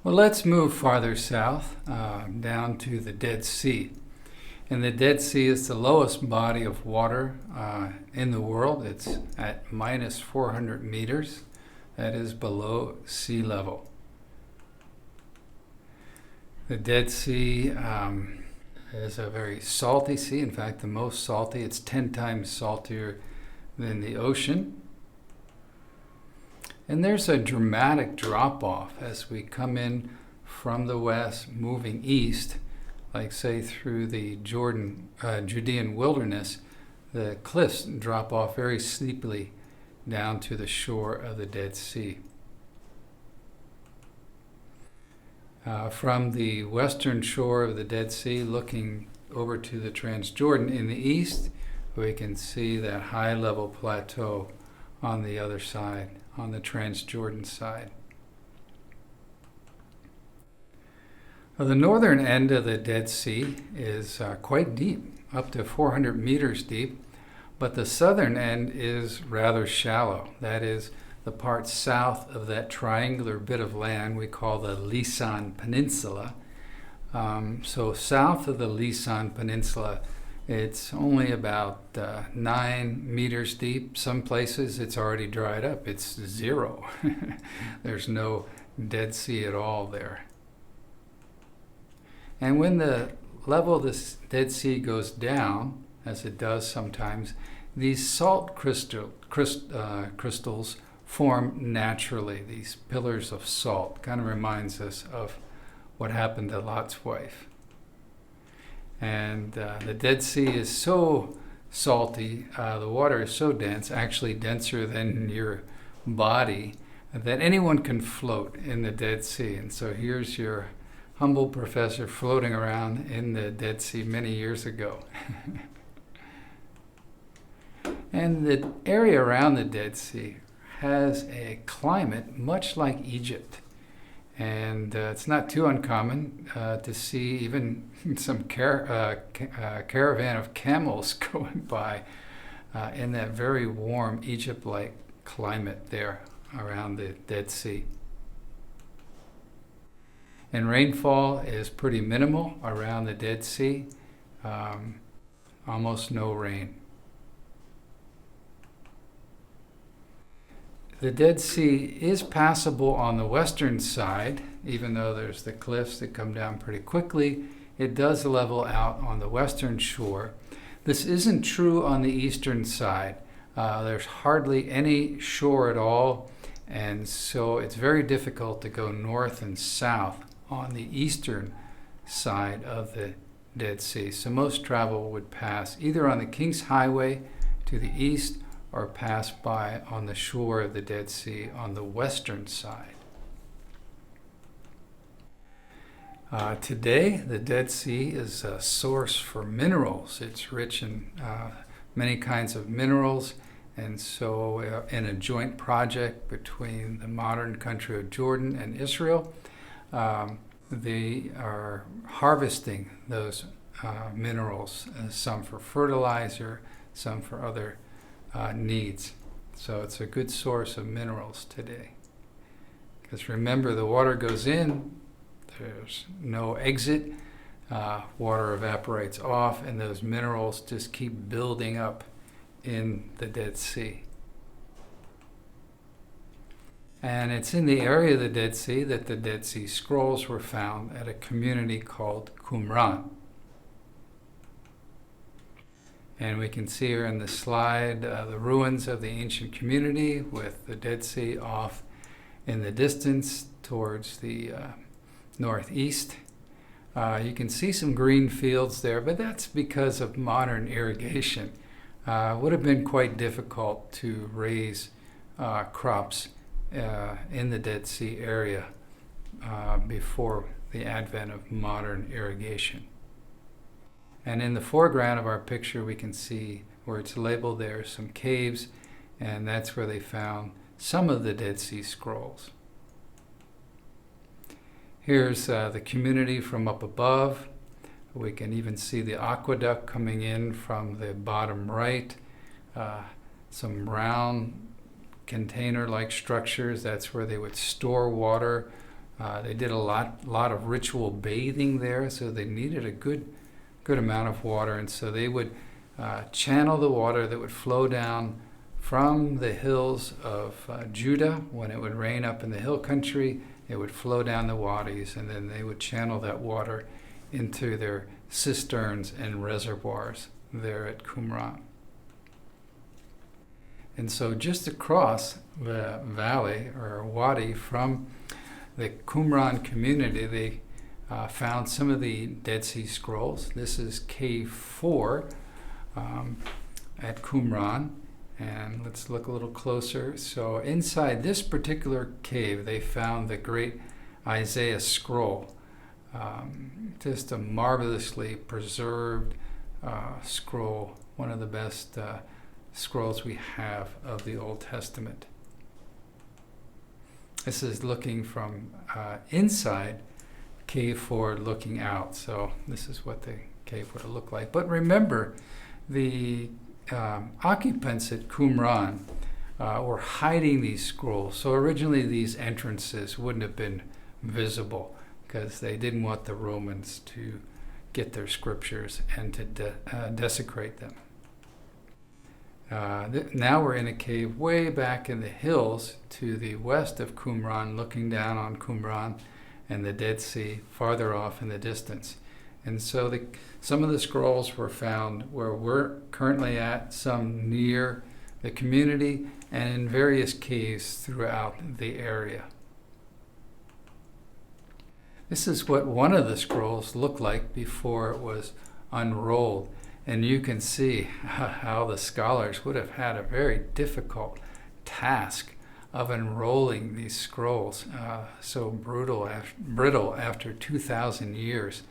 Well, let's move farther south, down to the Dead Sea. And the Dead Sea is the lowest body of water in the world. It's at minus 400 meters. That is below sea level. The Dead Sea is a very salty sea. In fact, the most salty. It's 10 times saltier than the ocean. And there's a dramatic drop-off as we come in from the west, moving east, like say through the Judean wilderness. The cliffs drop off very steeply down to the shore of the Dead Sea. From the western shore of the Dead Sea, looking over to the Transjordan in the east, we can see that high-level plateau on the other side, on the Transjordan side. Well, the northern end of the Dead Sea is quite deep, up to 400 meters deep, but the southern end is rather shallow. That is the part south of that triangular bit of land we call the Lisan Peninsula. So south of the Lisan Peninsula, it's only about 9 meters deep. Some places it's already dried up. It's zero. There's no Dead Sea at all there. And when the level of the Dead Sea goes down, as it does sometimes, these salt crystals form naturally, these pillars of salt. Kind of reminds us of what happened to Lot's wife. And the Dead Sea is so salty, the water is so dense, actually denser than your body, that anyone can float in the Dead Sea. And so here's your humble professor floating around in the Dead Sea many years ago. And the area around the Dead Sea has a climate much like Egypt. And it's not too uncommon to see even some caravan of camels going by in that very warm Egypt-like climate there around the Dead Sea. And rainfall is pretty minimal around the Dead Sea, almost no rain. The Dead Sea is passable on the western side, even though there's the cliffs that come down pretty quickly. It does level out on the western shore. This isn't true on the eastern side. There's hardly any shore at all, and so it's very difficult to go north and south on the eastern side of the Dead Sea. So most travel would pass either on the King's Highway to the east or pass by on the shore of the Dead Sea on the western side. Today, the Dead Sea is a source for minerals. It's rich in many kinds of minerals, and so in a joint project between the modern country of Jordan and Israel, they are harvesting those minerals, some for fertilizer, some for other needs. So it's a good source of minerals today. Because remember, the water goes in, there's no exit, water evaporates off, and those minerals just keep building up in the Dead Sea. And it's in the area of the Dead Sea that the Dead Sea Scrolls were found at a community called Qumran. And we can see here in the slide the ruins of the ancient community with the Dead Sea off in the distance towards the northeast. You can see some green fields there, but that's because of modern irrigation. It would have been quite difficult to raise crops in the Dead Sea area before the advent of modern irrigation. And in the foreground of our picture, we can see where it's labeled there some caves, and that's where they found some of the Dead Sea Scrolls. Here's the community from up above. We can even see the aqueduct coming in from the bottom right. Some round container-like structures, that's where they would store water They did a lot of ritual bathing there, so they needed a good amount of water, and so they would channel the water that would flow down from the hills of Judah. When it would rain up in the hill country, it would flow down the wadis, and then they would channel that water into their cisterns and reservoirs there at Qumran. And so just across the valley or wadi from the Qumran community, they found some of the Dead Sea Scrolls. This is Cave 4 at Qumran. And let's look a little closer. So inside this particular cave, they found the great Isaiah scroll. Just a marvelously preserved scroll, one of the best scrolls we have of the Old Testament. This is looking from inside Cave 4, looking out. So this is what the cave would have looked like. But remember, the occupants at Qumran were hiding these scrolls. So originally these entrances wouldn't have been visible because they didn't want the Romans to get their scriptures and to desecrate them. Now we're in a cave way back in the hills to the west of Qumran, looking down on Qumran and the Dead Sea farther off in the distance. And so some of the scrolls were found where we're currently at, some near the community, and in various caves throughout the area. This is what one of the scrolls looked like before it was unrolled. And you can see how the scholars would have had a very difficult task of unrolling these scrolls, so brittle after 2,000 years.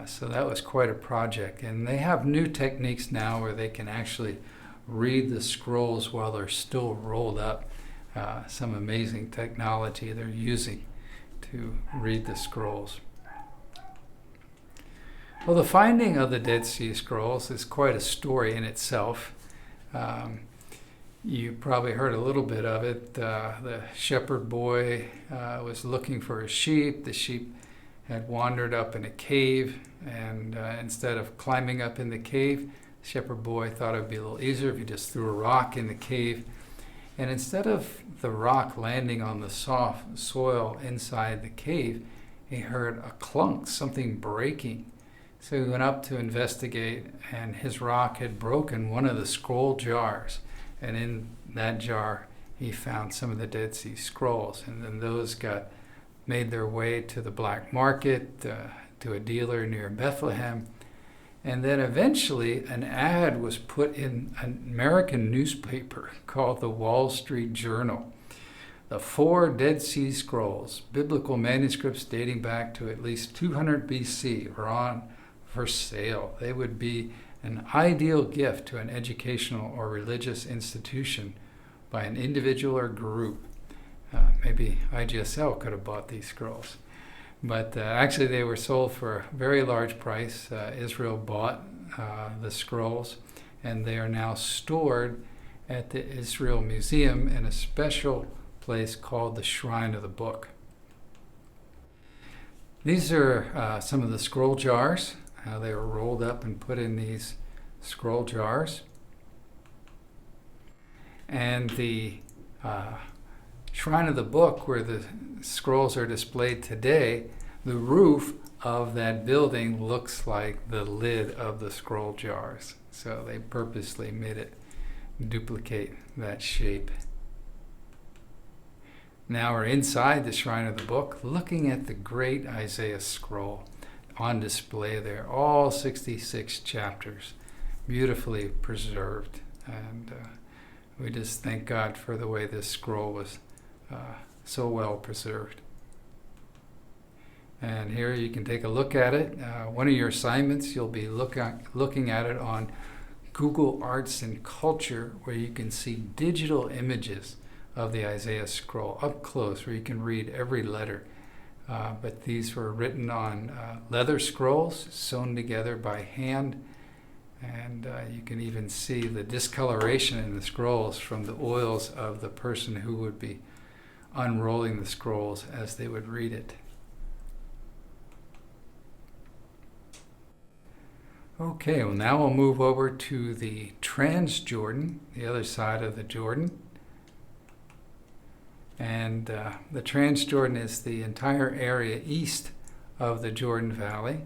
So that was quite a project. And they have new techniques now where they can actually read the scrolls while they're still rolled up. Some amazing technology they're using to read the scrolls. Well, the finding of the Dead Sea Scrolls is quite a story in itself. You probably heard a little bit of it. The shepherd boy was looking for his sheep. The sheep had wandered up in a cave, and instead of climbing up in the cave, the shepherd boy thought it would be a little easier if he just threw a rock in the cave. And instead of the rock landing on the soft soil inside the cave, he heard a clunk, something breaking. So he went up to investigate, and his rock had broken one of the scroll jars. And in that jar, he found some of the Dead Sea Scrolls. And then those made their way to the black market, to a dealer near Bethlehem. And then eventually an ad was put in an American newspaper called the Wall Street Journal. The 4 Dead Sea Scrolls, biblical manuscripts dating back to at least 200 BC, were on for sale. They would be an ideal gift to an educational or religious institution by an individual or group. Maybe IGSL could have bought these scrolls. But actually they were sold for a very large price. Israel bought the scrolls, and they are now stored at the Israel Museum in a special place called the Shrine of the Book. These are some of the scroll jars. They were rolled up and put in these scroll jars. And the Shrine of the Book, where the scrolls are displayed today, the roof of that building looks like the lid of the scroll jars. So they purposely made it duplicate that shape. Now we're inside the Shrine of the Book, looking at the great Isaiah scroll on display there. All 66 chapters, beautifully preserved. And we just thank God for the way this scroll was so well preserved. And here you can take a look at it. One of your assignments, you'll be looking at it on Google Arts and Culture, where you can see digital images of the Isaiah scroll up close, where you can read every letter. But these were written on leather scrolls sewn together by hand. And you can even see the discoloration in the scrolls from the oils of the person who would be unrolling the scrolls as they would read it. Okay, well now we'll move over to the Transjordan, the other side of the Jordan. And the Transjordan is the entire area east of the Jordan Valley.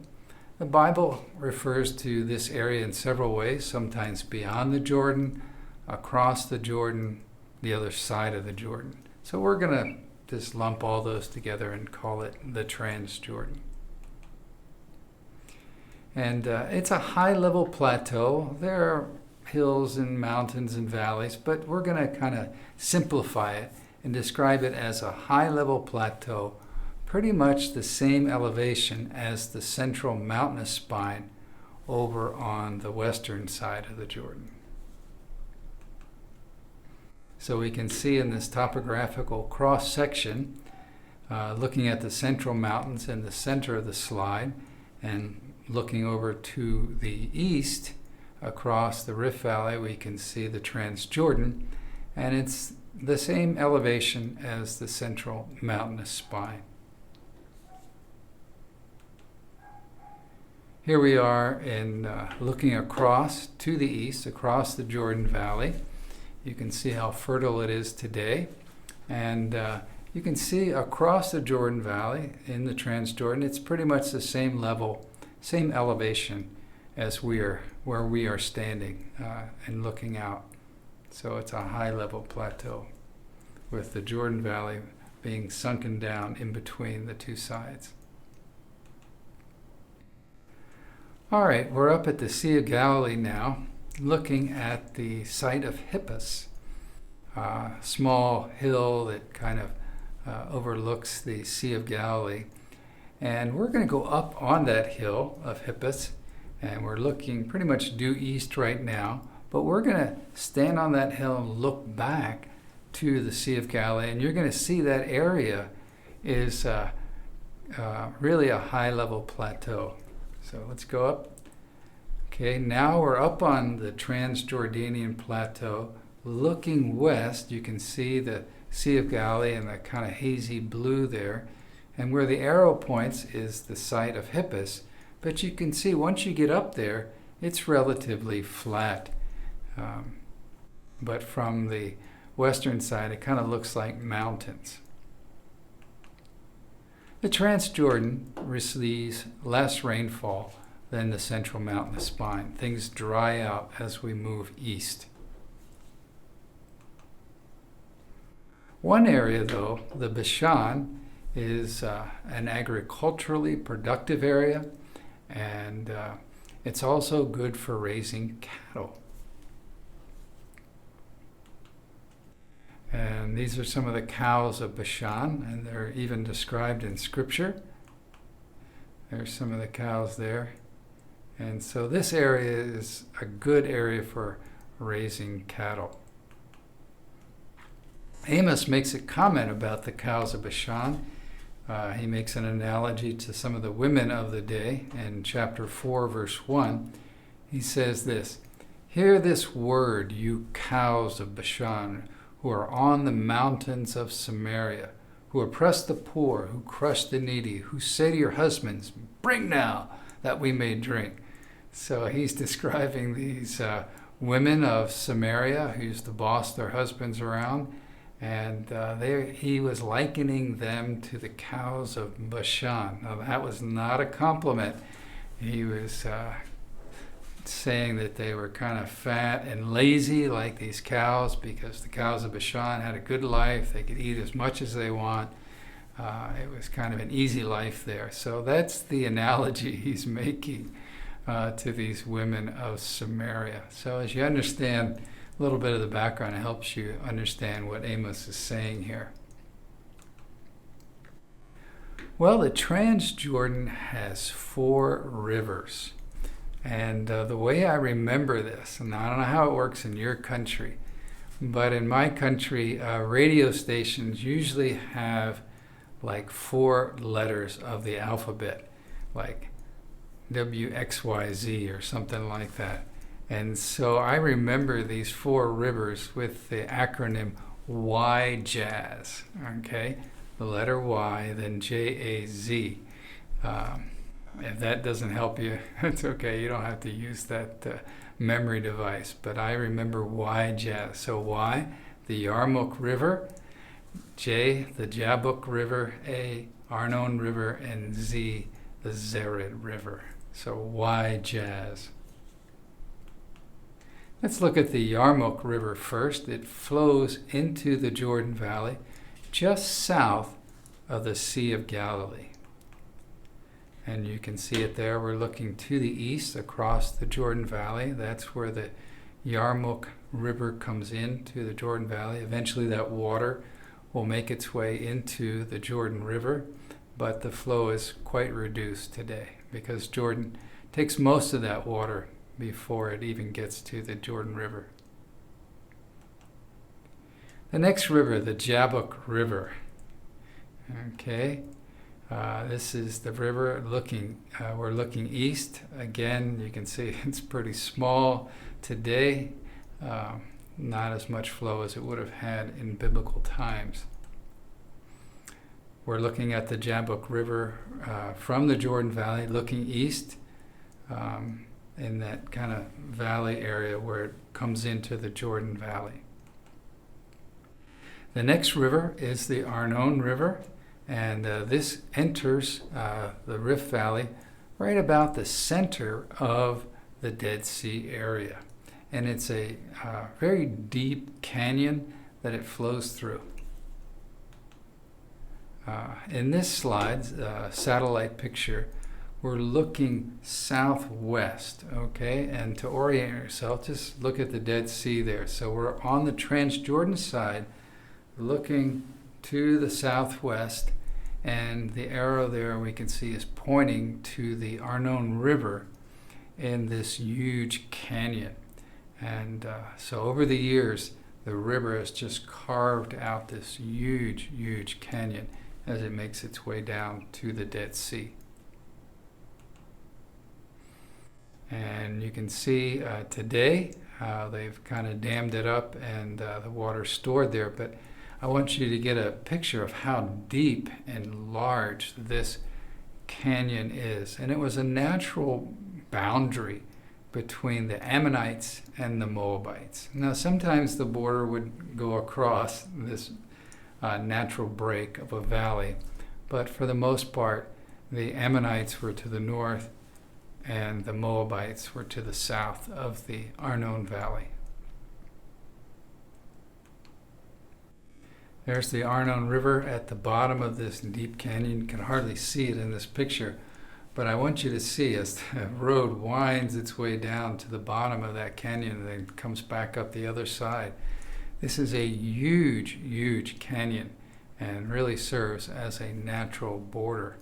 The Bible refers to this area in several ways, sometimes beyond the Jordan, across the Jordan, the other side of the Jordan. So we're going to just lump all those together and call it the Transjordan. And it's a high-level plateau. There are hills and mountains and valleys, but we're going to kind of simplify it and describe it as a high-level plateau, pretty much the same elevation as the central mountainous spine over on the western side of the Jordan. So we can see in this topographical cross-section, looking at the central mountains in the center of the slide, and looking over to the east across the Rift Valley, we can see the Transjordan, and it's the same elevation as the central mountainous spine. Here we are in looking across to the east, across the Jordan Valley. You can see how fertile it is today, and you can see across the Jordan Valley in the Transjordan, it's pretty much the same level, same elevation as where we are standing and looking out. So it's a high-level plateau with the Jordan Valley being sunken down in between the two sides. All right, we're up at the Sea of Galilee now, looking at the site of Hippus, a small hill that kind of overlooks the Sea of Galilee. And we're going to go up on that hill of Hippus, and we're looking pretty much due east right now, but we're going to stand on that hill and look back to the Sea of Galilee, and you're going to see that area is really a high-level plateau. So let's go up. Okay, now we're up on the Transjordanian plateau. Looking west, you can see the Sea of Galilee and the kind of hazy blue there. And where the arrow points is the site of Hippus. But you can see once you get up there, it's relatively flat. But from the western side, it kind of looks like mountains. The Transjordan receives less rainfall than the central mountainous spine. Things dry out as we move east. One area, though, the Bashan, is an agriculturally productive area, and it's also good for raising cattle. And these are some of the cows of Bashan, and they're even described in Scripture. There's some of the cows there. And so this area is a good area for raising cattle. Amos makes a comment about the cows of Bashan. He makes an analogy to some of the women of the day. In chapter 4, verse 1, he says this, "Hear this word, you cows of Bashan, who are on the mountains of Samaria, who oppress the poor, who crush the needy, who say to your husbands, 'Bring now, that we may drink.'" So he's describing these women of Samaria who used to boss their husbands around, and he was likening them to the cows of Bashan. Now that was not a compliment. He was saying that they were kind of fat and lazy like these cows, because the cows of Bashan had a good life. They could eat as much as they want. It was kind of an easy life there. So that's the analogy he's making to these women of Samaria. So as you understand a little bit of the background, it helps you understand what Amos is saying here. Well, the Transjordan has 4 rivers. And the way I remember this, and I don't know how it works in your country, but in my country, radio stations usually have like 4 letters of the alphabet, like WXYZ or something like that. And so I remember these 4 rivers with the acronym Y jazz, okay? The letter Y, then J-A-Z. If that doesn't help you, it's okay. You don't have to use that memory device. But I remember Y jazz. So Y, the Yarmouk River, J, the Jabbok River, A, Arnon River, and Z, the Zered River. So Y jazz. Let's look at the Yarmouk River first. It flows into the Jordan Valley just south of the Sea of Galilee. And you can see it there. We're looking to the east across the Jordan Valley. That's where the Yarmouk River comes into the Jordan Valley. Eventually that water will make its way into the Jordan River, but the flow is quite reduced today because Jordan takes most of that water before it even gets to the Jordan River. The next river, the Jabbok River. Okay. This is the river we're looking east. Again, you can see it's pretty small today. Not as much flow as it would have had in biblical times. We're looking at the Jabbok River from the Jordan Valley, looking east in that kind of valley area where it comes into the Jordan Valley. The next river is the Arnon River. And this enters the Rift Valley right about the center of the Dead Sea area. And it's a very deep canyon that it flows through. In this slide, satellite picture, we're looking southwest, okay? And to orient yourself, just look at the Dead Sea there. So we're on the Transjordan side, looking to the southwest. And the arrow there we can see is pointing to the Arnon River in this huge canyon. And so over the years, the river has just carved out this huge, huge canyon as it makes its way down to the Dead Sea. And you can see today they've kind of dammed it up and the water's stored there. But I want you to get a picture of how deep and large this canyon is. And it was a natural boundary between the Ammonites and the Moabites. Now, sometimes the border would go across this natural break of a valley, but for the most part, the Ammonites were to the north and the Moabites were to the south of the Arnon Valley. There's the Arnon River at the bottom of this deep canyon. You can hardly see it in this picture, but I want you to see as the road winds its way down to the bottom of that canyon and then comes back up the other side. This is a huge, huge canyon and really serves as a natural border.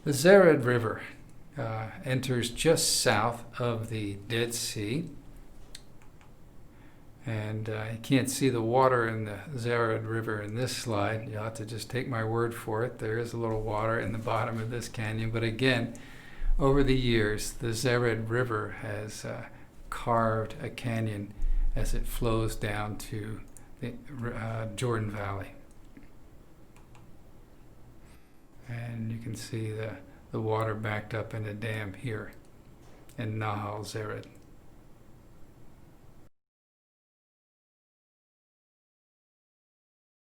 The Zered River enters just south of the Dead Sea. And you can't see the water in the Zered River in this slide. You'll have to just take my word for it. There is a little water in the bottom of this canyon. But again, over the years, the Zered River has carved a canyon as it flows down to the Jordan Valley. And you can see the water backed up in a dam here in Nahal Zered.